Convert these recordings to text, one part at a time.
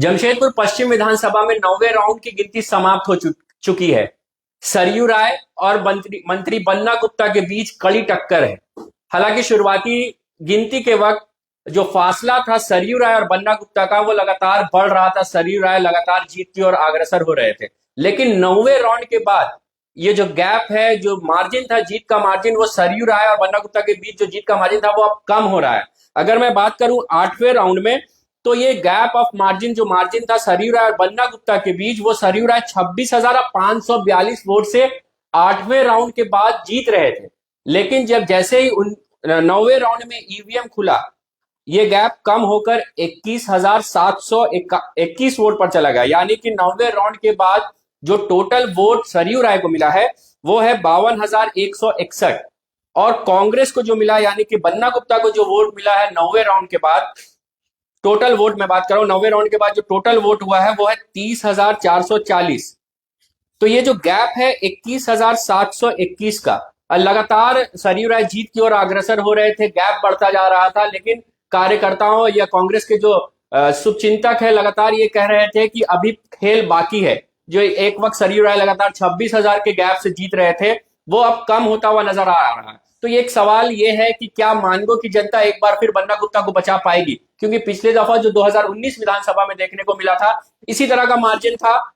जमशेदपुर पश्चिम विधानसभा में 9वें राउंड की गिनती समाप्त हो चुकी है। सरयू राय और मंत्री मंत्री बन्ना गुप्ता के बीच कड़ी टक्कर है। हालांकि शुरुआती गिनती के वक्त जो फासला था सरयू राय और बन्ना गुप्ता का, वो लगातार बढ़ रहा था। सरयू राय लगातार जीत की ओर अग्रसर हो रहे थे, लेकिन 9वें राउंड के बाद ये जो गैप है, जो मार्जिन था, जीत का मार्जिन, वो सरयू राय और बन्ना गुप्ता के बीच जो जीत का मार्जिन था वो अब कम हो रहा है। अगर मैं बात करूं 8वें राउंड में, तो ये गैप ऑफ मार्जिन, जो मार्जिन था सरयू राय और बन्ना गुप्ता के बीच, वो सरयू राय 26,542 वोट से 8वें राउंड के बाद जीत रहे थे। लेकिन जब जैसे ही 9वें राउंड में ईवीएम खुला, ये गैप कम होकर 21,721 वोट पर चला गया। यानी कि 9वें राउंड के बाद जो टोटल वोट सरयू राय को मिला है वो है 52,161, और कांग्रेस को जो मिला, यानी कि बन्ना गुप्ता को जो वोट मिला है 9वें राउंड के बाद, टोटल वोट मैं बात कर रहा हूं 9वें राउंड के बाद जो टोटल वोट हुआ है वो है 30,440। तो ये जो गैप है 21,721 का, लगातार सरयू राय जीत की ओर अग्रसर हो रहे थे, गैप बढ़ता जा रहा था। लेकिन कार्यकर्ताओं या कांग्रेस के जो शुभचिंतक है लगातार ये कह रहे थे कि अभी खेल बाकी है। जो एक वक्त सरयू राय लगातार 26,000 के गैप से जीत रहे थे, वो अब कम होता हुआ नजर आ रहा है। तो ये एक सवाल ये है कि क्या मानगो की जनता एक बार फिर बन्ना गुप्ता को बचा पाएगी, क्योंकि पिछले दफा जो 2019 विधानसभा में देखने को मिला था, इसी तरह का मार्जिन था।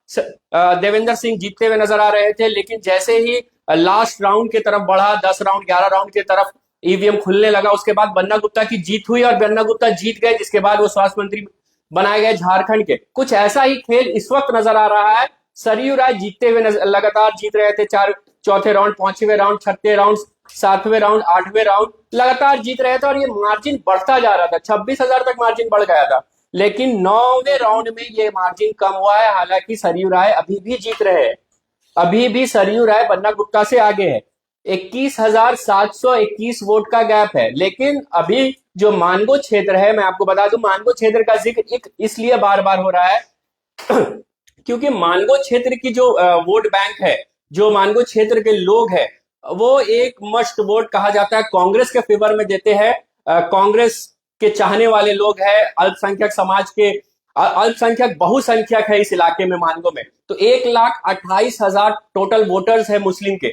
देवेंद्र सिंह जीतते हुए नजर आ रहे थे, लेकिन जैसे ही लास्ट राउंड की तरफ बढ़ा, 10 राउंड 11 राउंड की तरफ ईवीएम खुलने लगा, उसके बाद बन्ना गुप्ता की जीत हुई और बन्ना गुप्ता जीत गए, जिसके बाद वो स्वास्थ्य मंत्री बनाए गए झारखंड के। कुछ ऐसा ही खेल इस वक्त नजर आ रहा है। सरयू राय जीतते हुए लगातार जीत रहे थे, चौथे राउंड, 5वें राउंड, 6वें राउंड, 7वें राउंड, 8वें राउंड लगातार जीत रहे थे, और ये मार्जिन बढ़ता जा रहा था। 26,000 तक मार्जिन बढ़ गया था, लेकिन 9वें राउंड में ये मार्जिन कम हुआ है। हालांकि सरयू राय अभी भी जीत रहे हैं, अभी भी सरयू राय बन्ना गुप्ता से आगे है। 21,721 वोट का गैप है। लेकिन अभी जो मानगो क्षेत्र है, मैं आपको बता दूं, मानगो क्षेत्र का जिक्र इसलिए बार बार हो रहा है क्योंकि मानगो क्षेत्र की जो वोट बैंक है, जो मानगो क्षेत्र के लोग हैं, वो एक मस्ट वोट कहा जाता है, कांग्रेस के फेवर में देते हैं। कांग्रेस के चाहने वाले लोग हैं, अल्पसंख्यक समाज के, अल्पसंख्यक बहुसंख्यक है इस इलाके में, मानगो में। तो 1,28,000 टोटल वोटर्स है मुस्लिम के।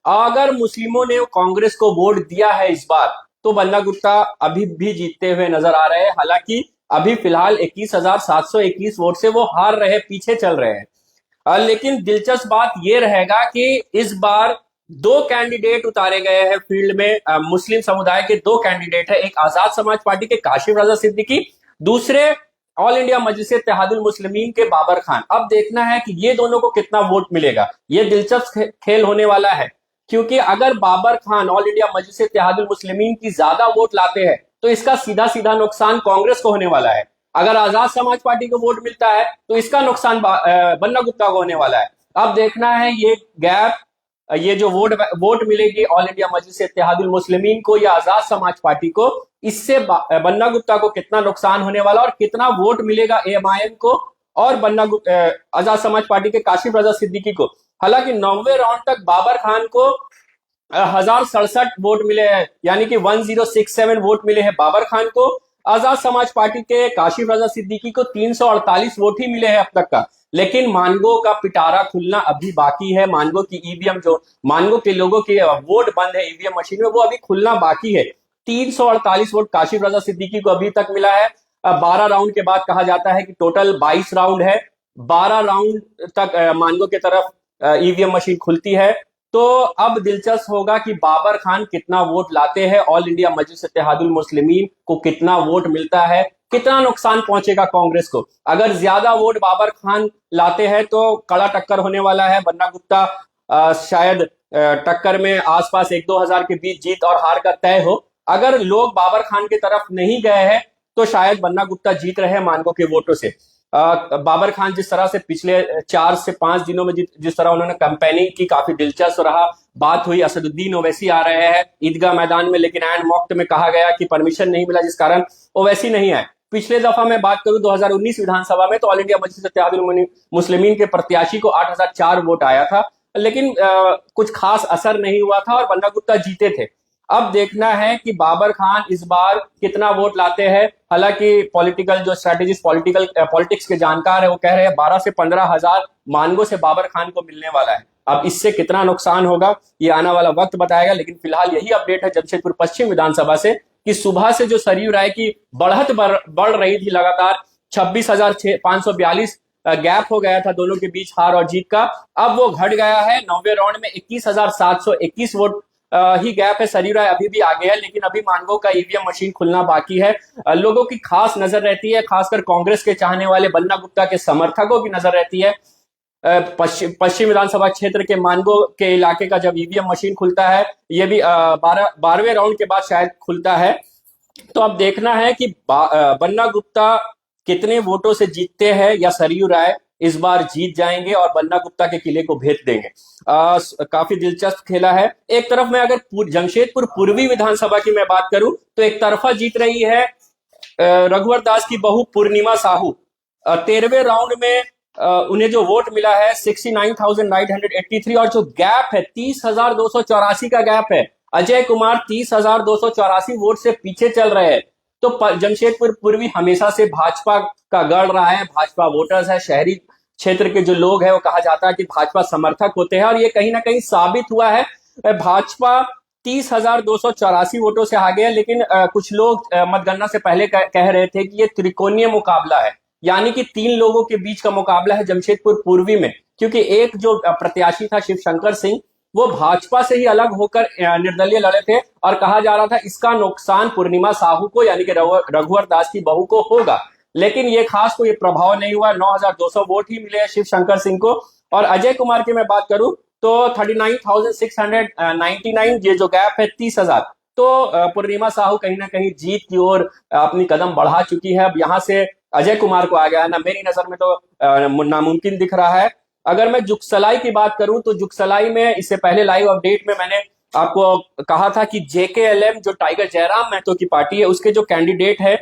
अगर मुस्लिमों ने कांग्रेस को वोट दिया है इस बार, तो बन्ना गुप्ता अभी भी जीतते हुए नजर आ रहे हैं। हालांकि अभी फिलहाल 21,721 वोट से वो हार रहे, पीछे चल रहे हैं। लेकिन दिलचस्प बात यह रहेगा कि इस बार 2 कैंडिडेट उतारे गए हैं फील्ड में। मुस्लिम समुदाय के 2 कैंडिडेट है, एक आजाद समाज पार्टी के काशिफ रजा सिद्दीकी, दूसरे ऑल इंडिया मजलिस इत्तेहादुल मुस्लिमीन के बाबर खान। अब देखना है कि ये दोनों को कितना वोट मिलेगा। ये दिलचस्प खेल होने वाला है, क्योंकि अगर बाबर खान ऑल इंडिया मजलिस इत्तेहादुल मुस्लिमीन की ज्यादा वोट लाते हैं, तो इसका सीधा सीधा नुकसान कांग्रेस को होने वाला है। अगर आजाद समाज पार्टी को वोट मिलता है, तो इसका नुकसान बन्ना गुप्ता को होने वाला है। अब देखना है ये गैप, ये जो वोट मिलेगी ऑल इंडिया मजलिस इत्तेहादुल मुस्लिमीन को या आजाद समाज पार्टी को, इससे बन्ना गुप्ता को कितना नुकसान होने वाला और कितना वोट मिलेगा एएमआईएम को और आजाद समाज पार्टी के काशिफ रजा सिद्दीकी को। हालांकि 9वें राउंड तक बाबर खान को 1,067 वोट मिले हैं, यानी कि 1067 वोट मिले हैं बाबर खान को। आजाद समाज पार्टी के काशिफ रजा सिद्दीकी को 348 वोट ही मिले हैं अब तक का। लेकिन मानगो का पिटारा खुलना अभी बाकी है। मानगो की ईवीएम, जो मानगो के लोगों के वोट बंद है ईवीएम मशीन में, वो अभी खुलना बाकी है। 348 वोट काशिफ रजा सिद्दीकी को अभी तक मिला है। 12 राउंड के बाद कहा जाता है कि टोटल 22 राउंड है, 12 राउंड तक मानगो की तरफ ईवीएम मशीन खुलती है। तो अब दिलचस्प होगा कि बाबर खान कितना वोट लाते हैं, ऑल इंडिया मजलिस इत्तेहादुल मुस्लिमीन को कितना वोट मिलता है, कितना नुकसान पहुंचेगा कांग्रेस को। अगर ज्यादा वोट बाबर खान लाते हैं तो कड़ा टक्कर होने वाला है। बन्ना गुप्ता शायद टक्कर में आसपास 1-2 हजार के बीच जीत और हार का तय हो। अगर लोग बाबर खान की तरफ नहीं गए हैं, तो शायद बन्ना गुप्ता जीत रहे हैं मानगो के वोटों से। बाबर खान जिस तरह से पिछले 4 से 5 दिनों में जिस तरह उन्होंने कैंपेनिंग की, काफी दिलचस्प रहा। बात हुई, असदुद्दीन ओवैसी आ रहे हैं ईदगाह मैदान में, लेकिन एंड वक्त में कहा गया कि परमिशन नहीं मिला, जिस कारण ओवैसी नहीं आए। पिछले दफा मैं बात करूं 2019 विधानसभा में, तो ऑल इंडिया मजलिस इत्तेहादुल मुस्लिमीन के प्रत्याशी को 8,004 वोट आया था, लेकिन कुछ खास असर नहीं हुआ था और बन्ना गुप्ता जीते थे। अब देखना है कि बाबर खान इस बार कितना वोट लाते हैं। हालांकि पॉलिटिकल जो स्ट्रेटेजिस्ट पॉलिटिक्स के जानकार है वो कह रहे हैं 12 से 15 हजार मानगो से बाबर खान को मिलने वाला है। अब इससे कितना नुकसान होगा ये आने वाला वक्त बताएगा, लेकिन फिलहाल यही अपडेट है जमशेदपुर पश्चिम विधानसभा से कि सुबह से जो सरयू राय की बढ़त बढ़ रही थी लगातार, 26,542 गैप हो गया था दोनों के बीच हार और जीत का, अब वो घट गया है। 9वें राउंड में 21,721 वोट ही गैप है। सरयू राय अभी भी आगे है, लेकिन अभी मानगो का ईवीएम मशीन खुलना बाकी है। लोगों की खास नजर रहती है, खासकर कांग्रेस के चाहने वाले बन्ना गुप्ता के समर्थकों की नजर रहती है पश्चिम विधानसभा क्षेत्र के मानगो के इलाके का जब ईवीएम मशीन खुलता है, ये भी 12वें राउंड के बाद शायद खुलता है। तो अब देखना है कि बन्ना गुप्ता कितने वोटों से जीतते हैं या सरयू राय इस बार जीत जाएंगे और बन्ना गुप्ता के किले को भेज देंगे। काफी दिलचस्प खेला है। एक तरफ में अगर जमशेदपुर पूर्वी विधानसभा की मैं बात करूं तो एक तरफा जीत रही है रघुवर दास की बहू पूर्णिमा साहू। 13वें राउंड में उन्हें जो वोट मिला है 69,983 और जो गैप है 30,284 का गैप है। अजय कुमार 30,284 वोट से पीछे चल रहे हैं। तो जमशेदपुर पूर्वी हमेशा से भाजपा का गढ़ रहा है, भाजपा वोटर्स है, शहरी क्षेत्र के जो लोग हैं वो कहा जाता है कि भाजपा समर्थक होते हैं, और ये कहीं ना कहीं साबित हुआ है। भाजपा 30,284 वोटों से आगे है, लेकिन कुछ लोग मतगणना से पहले कह रहे थे कि ये त्रिकोणीय मुकाबला है, यानी कि 3 लोगों के बीच का मुकाबला है जमशेदपुर पूर्वी में, क्योंकि एक जो प्रत्याशी था शिव शंकर सिंह वो भाजपा से ही अलग होकर निर्दलीय लड़े थे, और कहा जा रहा था इसका नुकसान पूर्णिमा साहू को यानी कि रघुवर दास की बहू को होगा। लेकिन ये खास कोई प्रभाव नहीं हुआ, 9,200 वोट ही मिले शिव शंकर सिंह को। और अजय कुमार की मैं बात करूं तो 39,699, ये जो गैप है 30,000, तो पूर्णिमा साहू कहीं ना कहीं जीत की ओर अपनी कदम बढ़ा चुकी है। अब यहां से अजय कुमार को आ गया ना, मेरी नजर में तो नामुमकिन दिख रहा है। अगर मैं जुगसलाई की बात करूं तो जुगसलाई में इससे पहले लाइव अपडेट में मैंने आपको कहा था कि जेकेएलएम जो टाइगर जयराम महतो की पार्टी है उसके जो कैंडिडेट है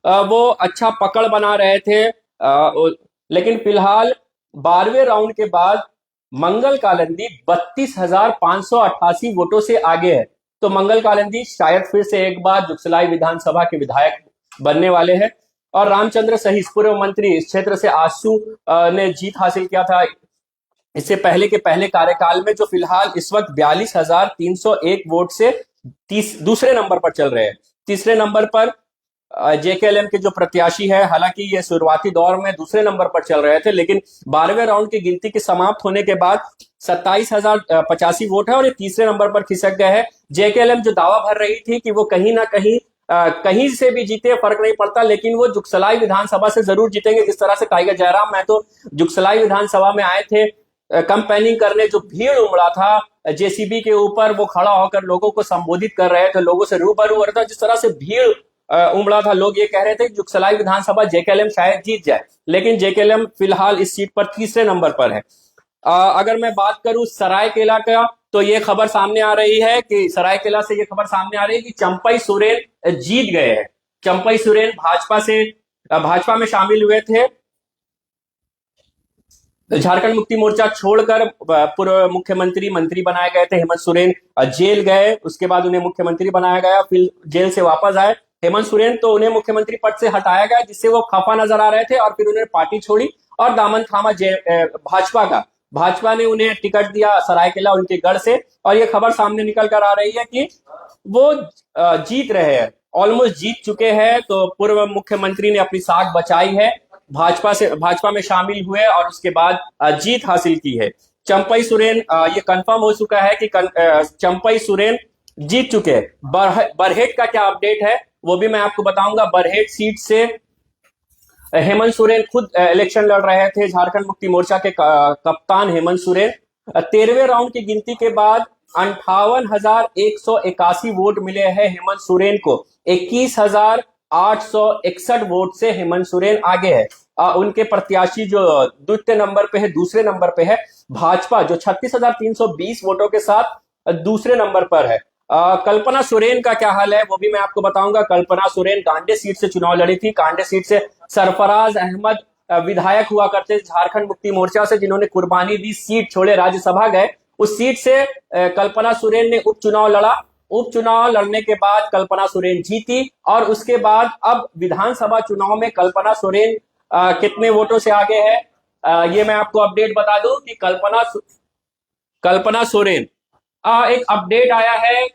वो अच्छा पकड़ बना रहे थे, लेकिन फिलहाल 12वें राउंड के बाद मंगल कालिंदी 32,588 वोटों से आगे है। तो मंगल कालिंदी शायद फिर से एक बार जुगसलाई विधानसभा के विधायक बनने वाले हैं। और रामचंद्र सहित पूर्व मंत्री इस क्षेत्र से आशु ने जीत हासिल किया था इससे पहले के पहले कार्यकाल में, जो फिलहाल इस वक्त 42,301 वोट से दूसरे नंबर पर चल रहे हैं। तीसरे नंबर पर जेकेएलएम के जो प्रत्याशी है, हालांकि ये शुरुआती दौर में दूसरे नंबर पर चल रहे थे, लेकिन 12वें राउंड की गिनती के समाप्त होने के बाद 27,085 वोट है और ये तीसरे नंबर पर खिसक गए हैं। जेकेएलएम जो दावा भर रही थी कि वो कहीं ना कहीं से भी जीते फर्क नहीं पड़ता, लेकिन वो जुगसलाई विधानसभा से जरूर जीतेंगे। जिस तरह से टाइगर जयराम महतो जुगसलाई विधानसभा में आए थे कैंपेनिंग करने, जो भीड़ उमड़ा था जेसीबी के ऊपर, वो खड़ा होकर लोगों को संबोधित कर रहे थे, लोगों से रूबरू हो रहा था, जिस तरह से भीड़ उमड़ा था, लोग ये कह रहे थे कि जुगसलाई विधानसभा जेकेएलएम शायद जीत जाए, लेकिन जेकेएलएम फिलहाल इस सीट पर तीसरे नंबर पर है। अगर मैं बात करूं सरायकेला का, तो ये खबर सामने आ रही है कि सरायकेला से ये खबर सामने आ रही है कि चंपई सोरेन जीत गए हैं। चंपई सोरेन भाजपा में शामिल हुए थे, झारखंड मुक्ति मोर्चा छोड़कर पूर्व मुख्यमंत्री मंत्री बनाए गए थे हेमंत सोरेन, जेल गए, उसके बाद उन्हें मुख्यमंत्री बनाया गया, फिर जेल से वापस आए हेमंत सोरेन, तो उन्हें मुख्यमंत्री पद से हटाया गया जिससे वो खफा नजर आ रहे थे, और फिर उन्होंने पार्टी छोड़ी और दामन थामा भाजपा का। भाजपा ने उन्हें टिकट दिया सरायकेला उनके गढ़ से, और ये खबर सामने निकल कर आ रही है कि वो जीत रहे हैं, ऑलमोस्ट जीत चुके हैं। तो पूर्व मुख्यमंत्री ने अपनी साख बचाई है, भाजपा में शामिल हुए और उसके बाद जीत हासिल की है। चंपई सोरेन, ये कंफर्म हो चुका है कि चंपई सोरेन जीत चुके हैं। बरहेट का क्या अपडेट है वो भी मैं आपको बताऊंगा। बरहेट सीट से हेमंत सोरेन खुद इलेक्शन लड़ रहे थे, झारखंड मुक्ति मोर्चा के कप्तान हेमंत सोरेन। 13वें राउंड की गिनती के बाद 58,181 वोट मिले हैं हेमंत सोरेन को। 21,861 वोट से हेमंत सोरेन आगे है। उनके प्रत्याशी जो द्वितीय नंबर पे है, दूसरे नंबर पे है भाजपा, जो 36,320 वोटों के साथ दूसरे नंबर पर है। कल्पना सोरेन का क्या हाल है वो भी मैं आपको बताऊंगा। कल्पना सोरेन कांडे सीट से चुनाव लड़ी थी। कांडे सीट से सरफराज अहमद विधायक हुआ करते झारखंड मुक्ति मोर्चा से, जिन्होंने कुर्बानी दी, सीट छोड़े राज्यसभा गए। उस सीट से कल्पना सोरेन ने उपचुनाव लड़ा उपचुनाव लड़ने के बाद कल्पना सोरेन जीती, और उसके बाद अब विधानसभा चुनाव में कल्पना सोरेन कितने वोटों से आगे है, ये मैं आपको अपडेट बता दूं कि कल्पना सोरेन एक अपडेट आया है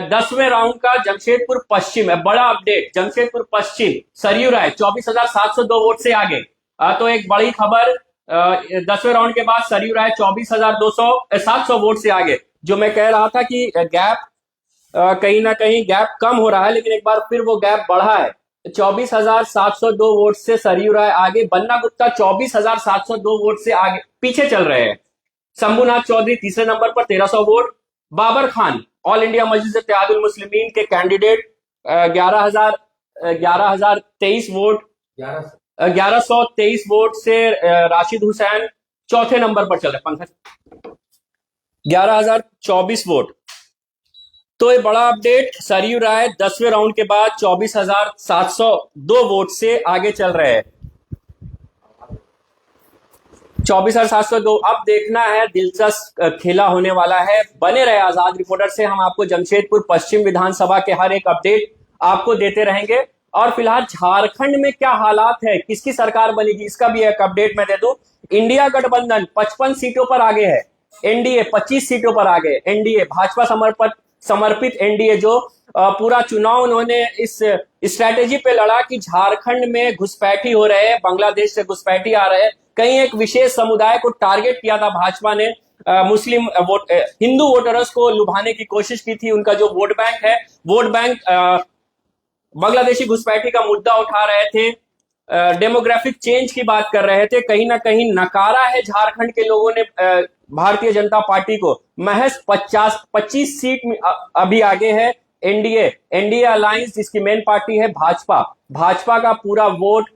10वें राउंड का जमशेदपुर पश्चिम है, बड़ा अपडेट। जमशेदपुर पश्चिम सरयू राय 24,702 वोट से आगे। तो एक बड़ी खबर, 10वें राउंड के बाद सरयू राय 24,700 वोट से आगे। जो मैं कह रहा था कि गैप कहीं ना कहीं गैप कम हो रहा है, लेकिन एक बार फिर वो गैप बढ़ा है। 24,702 वोट से सरयू राय आगे, बन्ना गुप्ता 24,702 वोट से आगे पीछे चल रहे हैं। शंभुनाथ चौधरी तीसरे नंबर पर 1300 vote. Babar Khan all India Majlis Ittehadul Muslimeen के कैंडिडेट 11,023 वोट 1123 वोट से राशिद हुसैन चौथे नंबर पर चल रहे, पंकज 11,024 वोट। तो ये बड़ा अपडेट, सरयू राय 10वें राउंड के बाद 24,702 वोट से आगे चल रहे हैं। 24,702। अब देखना है, दिलचस्प खेला होने वाला है। बने रहे आजाद रिपोर्टर से, हम आपको जमशेदपुर पश्चिम विधानसभा के हर एक अपडेट आपको देते रहेंगे। और फिलहाल झारखंड में क्या हालात है, किसकी सरकार बनेगी, इसका भी एक अपडेट मैं दे दूं। इंडिया गठबंधन 55 सीटों पर आगे है, एनडीए 25 सीटों पर आगे। एनडीए भाजपा समर्पित एनडीए जो पूरा चुनाव उन्होंने इस स्ट्रैटेजी पे लड़ा कि झारखंड में घुसपैठी हो रहे हैं, बांग्लादेश से घुसपैठी आ रहे हैं। कहीं एक विशेष समुदाय को टारगेट किया था भाजपा ने, मुस्लिम हिंदू वोटर्स को लुभाने की कोशिश की थी। उनका जो वोट बैंक है, वोट बैंक बांग्लादेशी घुसपैठी का मुद्दा उठा रहे थे, डेमोग्राफिक चेंज की बात कर रहे थे। कहीं ना कहीं नकारा है झारखंड के लोगों ने भारतीय जनता पार्टी को। महज 25 सीट में अभी आगे है एनडीए अलायंस, जिसकी मेन पार्टी है भाजपा का पूरा वोट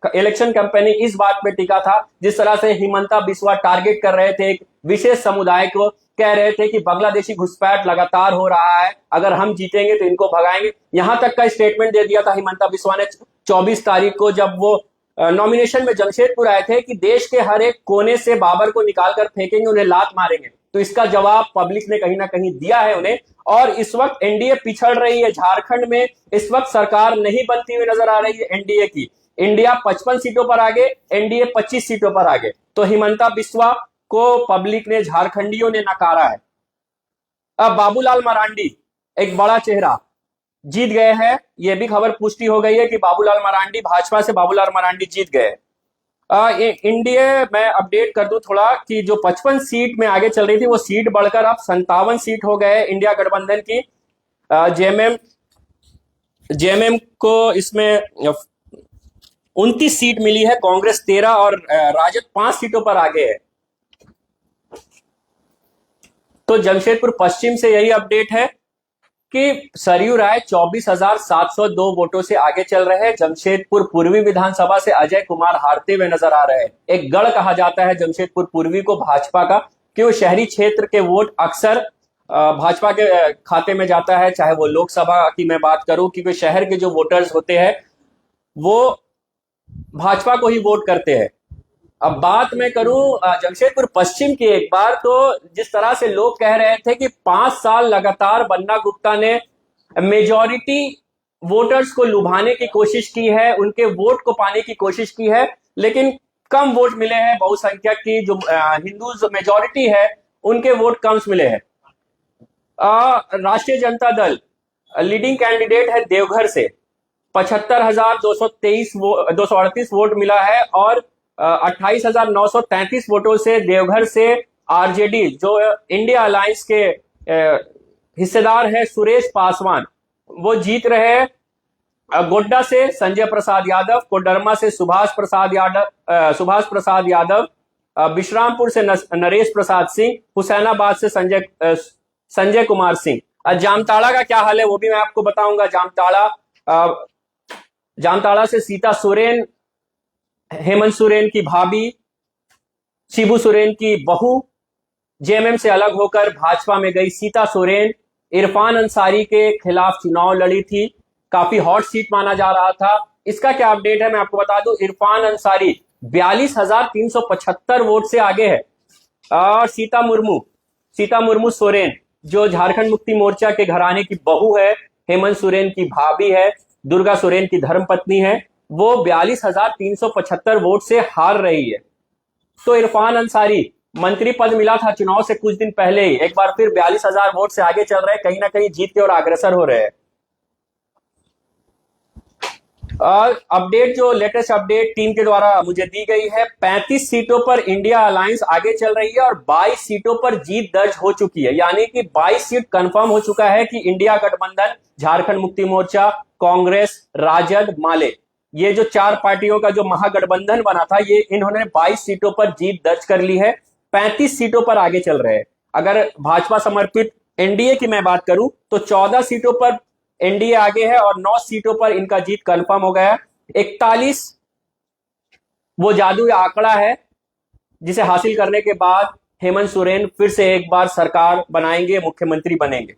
इलेक्शन कैंपेनिंग इस बात पे टिका था, जिस तरह से हिमंता बिस्वा टारगेट कर रहे थे एक विशेष समुदाय को, कह रहे थे कि बांग्लादेशी घुसपैठ लगातार हो रहा है, अगर हम जीतेंगे तो इनको भगाएंगे। यहां तक का स्टेटमेंट दे दिया था हिमंता बिस्वा ने 24 तारीख को, जब वो नॉमिनेशन में जमशेदपुर आए थे, कि देश के हर एक कोने से बाबर को निकालकर फेंकेंगे, उन्हें लात मारेंगे। तो इसका जवाब पब्लिक ने कहीं ना कहीं दिया है उन्हें। और इस वक्त एनडीए पिछड़ रही है झारखंड में, इस वक्त सरकार नहीं बनती हुई नजर आ रही है एनडीए की। इंडिया 55 सीटों पर आगे, एनडीए 25 सीटों पर आगे। तो हिमंता बिस्वा को पब्लिक ने, झारखंडियों ने नकारा है। अब बाबूलाल मरांडी एक बड़ा चेहरा जीत गए हैं, यह भी खबर पुष्टि हो गई है कि बाबूलाल मरांडी, भाजपा से बाबूलाल मरांडी जीत गए। इंडिया मैं अपडेट कर दूं थोड़ा कि जो 55 सीट में आगे चल रही थी, वो सीट बढ़कर अब 57 सीट हो गए इंडिया गठबंधन की। जेएमएम को इसमें 29 सीट मिली है, कांग्रेस 13 और राजद 5 सीटों पर आगे है। तो जमशेदपुर पश्चिम से यही अपडेट है कि सरयू राय 24,702 वोटों से आगे चल रहे हैं। जमशेदपुर पूर्वी विधानसभा से अजय कुमार हारते हुए नजर आ रहे हैं। एक गढ़ कहा जाता है जमशेदपुर पूर्वी को भाजपा का, कि वो शहरी क्षेत्र के वोट अक्सर भाजपा के खाते में जाता है। चाहे वो लोकसभा की मैं बात करूं, क्योंकि शहर के जो वोटर्स होते हैं वो भाजपा को ही वोट करते हैं। अब बात मैं करूं जमशेदपुर पश्चिम की एक बार, तो जिस तरह से लोग कह रहे थे कि 5 साल लगातार बन्ना गुप्ता ने मेजॉरिटी वोटर्स को लुभाने की कोशिश की है, उनके वोट को पाने की कोशिश की है, लेकिन कम वोट मिले हैं। बहुसंख्यक की जो हिंदूज मेजॉरिटी है, उनके वोट कम मिले हैं। राष्ट्रीय जनता दल लीडिंग कैंडिडेट है देवघर से, 75,238 वोट मिला है, और 28,933 वोटों से देवघर से आरजेडी जो इंडिया अलायंस के हिस्सेदार है सुरेश पासवान, वो जीत रहे हैं। गोड्डा से संजय प्रसाद यादव, कोडरमा से सुभाष प्रसाद यादव, विश्रामपुर से नरेश प्रसाद सिंह, हुसैनाबाद से संजय कुमार सिंह। जामताड़ा का क्या हाल है वो भी मैं आपको बताऊंगा। जामताड़ा से सीता सोरेन, हेमंत सोरेन की भाभी, शिबू सोरेन की बहू, जेएमएम से अलग होकर भाजपा में गई सीता सोरेन, इरफान अंसारी के खिलाफ चुनाव लड़ी थी, काफी हॉट सीट माना जा रहा था। इसका क्या अपडेट है मैं आपको बता दूं। इरफान अंसारी 42,375 वोट से आगे है, और सीता मुर्मू सोरेन जो झारखंड मुक्ति मोर्चा के घराने की बहू है, हेमंत सोरेन की भाभी है, दुर्गा सोरेन की धर्मपत्नी है, वो 42,375 वोट से हार रही है। तो इरफान अंसारी, मंत्री पद मिला था चुनाव से कुछ दिन पहले ही, एक बार फिर 42,000 वोट से आगे चल रहे हैं, कहीं ना कहीं जीत की ओर अग्रसर हो रहे हैं। अपडेट, जो लेटेस्ट अपडेट टीम के द्वारा मुझे दी गई है, 35 सीटों पर इंडिया अलायंस आगे चल रही है और 22 सीटों पर जीत दर्ज हो चुकी है। यानी कि 22 सीट कंफर्म हो चुका है कि इंडिया गठबंधन, झारखंड मुक्ति मोर्चा, कांग्रेस, राजद, माले, ये जो 4 पार्टियों का जो महागठबंधन बना था, ये इन्होंने 22 सीटों पर जीत दर्ज कर ली है, 35 सीटों पर आगे चल रहे हैं। अगर भाजपा समर्थित एनडीए की मैं बात करूं तो 14 सीटों पर एनडीए आगे है और 9 सीटों पर इनका जीत कंफर्म हो गया है। 41 वो जादुई आंकड़ा है जिसे हासिल करने के बाद हेमंत सोरेन फिर से एक बार सरकार बनाएंगे, मुख्यमंत्री बनेंगे।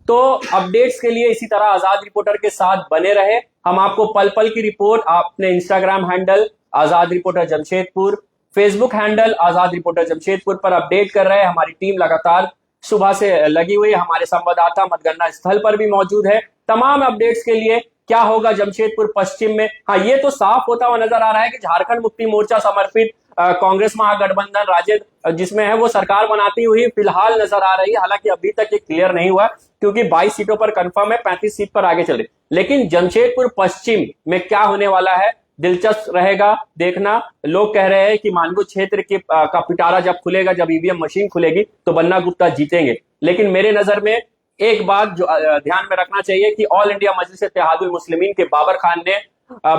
तो अपडेट्स के लिए इसी तरह आजाद रिपोर्टर के साथ बने रहे। हम आपको पल पल की रिपोर्ट अपने इंस्टाग्राम हैंडल आजाद रिपोर्टर जमशेदपुर, फेसबुक हैंडल आजाद रिपोर्टर जमशेदपुर पर अपडेट कर रहे हैं। हमारी टीम लगातार सुबह से लगी हुई है, हमारे संवाददाता मतगणना स्थल पर भी मौजूद है। तमाम अपडेट्स के लिए क्या होगा जमशेदपुर पश्चिम में, हाँ ये तो साफ होता हुआ नजर आ रहा है कि झारखंड मुक्ति मोर्चा समर्पित कांग्रेस महागठबंधन राजद जिसमें है वो सरकार बनाती हुई फिलहाल नजर आ रही है। हालांकि अभी तक ये क्लियर नहीं हुआ क्योंकि 22 सीटों पर कंफर्म है, 35 सीट पर आगे चल रही। लेकिन जमशेदपुर पश्चिम में क्या होने वाला है दिलचस्प रहेगा देखना। लोग कह रहे हैं कि मानगो क्षेत्र के का पिटारा जब खुलेगा, जब ईवीएम मशीन खुलेगी तो बन्ना गुप्ता जीतेंगे। लेकिन मेरे नजर में एक बात जो ध्यान में रखना चाहिए कि ऑल इंडिया मजलिस-ए-इत्तेहादुल मुस्लिमीन के बाबर खान ने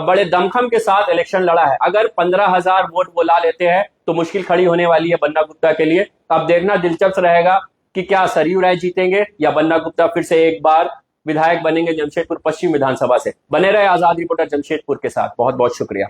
बड़े दमखम के साथ इलेक्शन लड़ा है। अगर 15,000 वोट वो ला लेते हैं तो मुश्किल खड़ी होने वाली है बन्ना गुप्ता के लिए। अब देखना दिलचस्प रहेगा कि क्या सरयू राय जीतेंगे या बन्ना गुप्ता फिर से एक बार विधायक बनेंगे जमशेदपुर पश्चिम विधानसभा से। बने रहे आजाद रिपोर्टर जमशेदपुर के साथ। बहुत बहुत शुक्रिया।